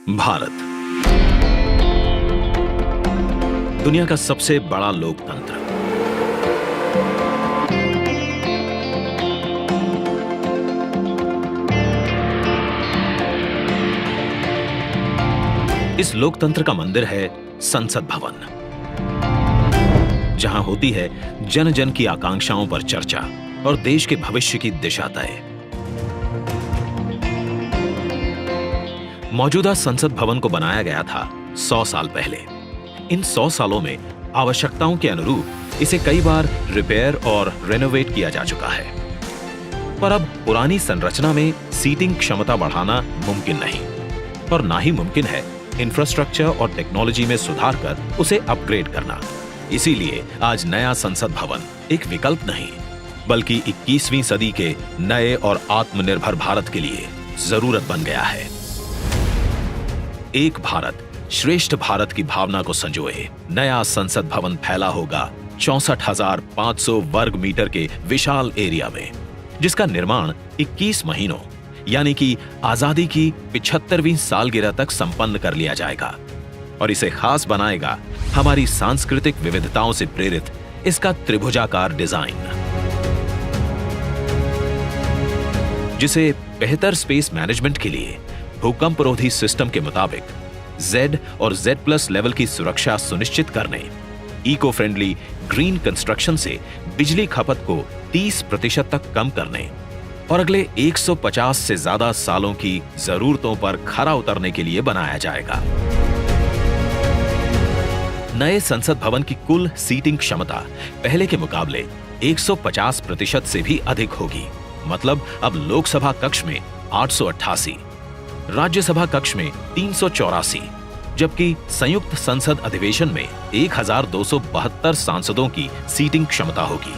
भारत दुनिया का सबसे बड़ा लोकतंत्र। इस लोकतंत्र का मंदिर है संसद भवन, जहां होती है जन जन की आकांक्षाओं पर चर्चा और देश के भविष्य की दिशा तय। मौजूदा संसद भवन को बनाया गया था 100 साल पहले। इन 100 सालों में आवश्यकताओं के अनुरूप इसे कई बार रिपेयर और रेनोवेट किया जा चुका है, पर अब पुरानी संरचना में सीटिंग क्षमता बढ़ाना मुमकिन नहीं और ना ही मुमकिन है इंफ्रास्ट्रक्चर और टेक्नोलॉजी में सुधार कर उसे अपग्रेड करना। इसीलिए आज नया संसद भवन एक विकल्प नहीं, बल्कि 21वीं सदी के नए और आत्मनिर्भर भारत के लिए जरूरत बन गया है। एक भारत श्रेष्ठ भारत की भावना को संजोए नया संसद भवन फैला होगा 64,500 वर्ग मीटर के विशाल एरिया में, जिसका निर्माण 21 महीनों यानी कि आजादी की 75वीं सालगिरह तक संपन्न कर लिया जाएगा और इसे खास बनाएगा हमारी सांस्कृतिक विविधताओं से प्रेरित इसका त्रिभुजाकार डिजाइन, जिसे बेहतर स्पेस मैनेजमेंट के लिए भूकंपरोधी सिस्टम के मुताबिक Z और Z+ लेवल की सुरक्षा सुनिश्चित करने, इको फ्रेंडली ग्रीन कंस्ट्रक्शन से बिजली खपत को 30% तक कम करने और अगले 150 से ज्यादा सालों की जरूरतों पर खरा उतरने के लिए बनाया जाएगा। नए संसद भवन की कुल सीटिंग क्षमता पहले के मुकाबले 150% से भी अधिक होगी। मतलब अब लोकसभा कक्ष में 888, राज्यसभा कक्ष में 384, जबकि संयुक्त संसद अधिवेशन में 1272 सांसदों की सीटिंग क्षमता होगी।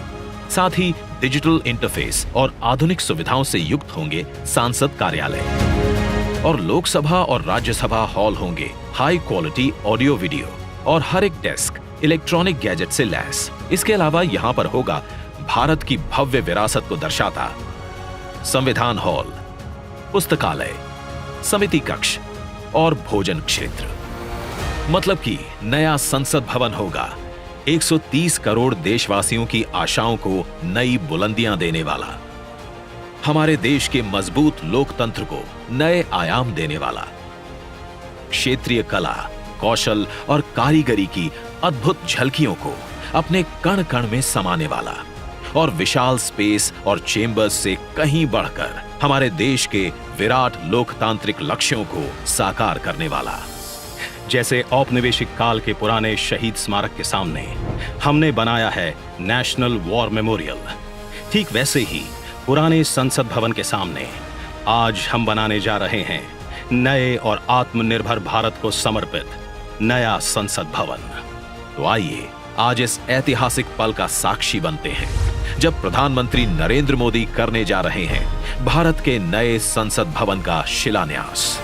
साथ ही डिजिटल इंटरफेस और आधुनिक सुविधाओं से युक्त होंगे सांसद कार्यालय और लोकसभा और राज्यसभा हॉल होंगे हाई क्वालिटी ऑडियो वीडियो और हर एक डेस्क इलेक्ट्रॉनिक गैजेट से लैस। इसके अलावा यहां पर होगा भारत की भव्य विरासत को दर्शाता संविधान हॉल, पुस्तकालय, समिति कक्ष और भोजन क्षेत्र। मतलब कि नया संसद भवन होगा 130 करोड़ देशवासियों की आशाओं को नई बुलंदियां देने वाला, हमारे देश के मजबूत लोकतंत्र को नए आयाम देने वाला, क्षेत्रीय कला, कौशल और कारीगरी की अद्भुत झलकियों को अपने कण कण में समाने वाला और विशाल स्पेस और चेंबर्स से कहीं बढ़कर हमारे देश के विराट लोकतांत्रिक लक्ष्यों को साकार करने वाला। जैसे औपनिवेशिक काल के पुराने शहीद स्मारक के सामने हमने बनाया है नेशनल वॉर मेमोरियल, ठीक वैसे ही पुराने संसद भवन के सामने आज हम बनाने जा रहे हैं नए और आत्मनिर्भर भारत को समर्पित नया संसद भवन। तो आइए आज इस ऐतिहासिक पल का साक्षी बनते हैं, जब प्रधानमंत्री नरेंद्र मोदी करने जा रहे हैं भारत के नए संसद भवन का शिलान्यास।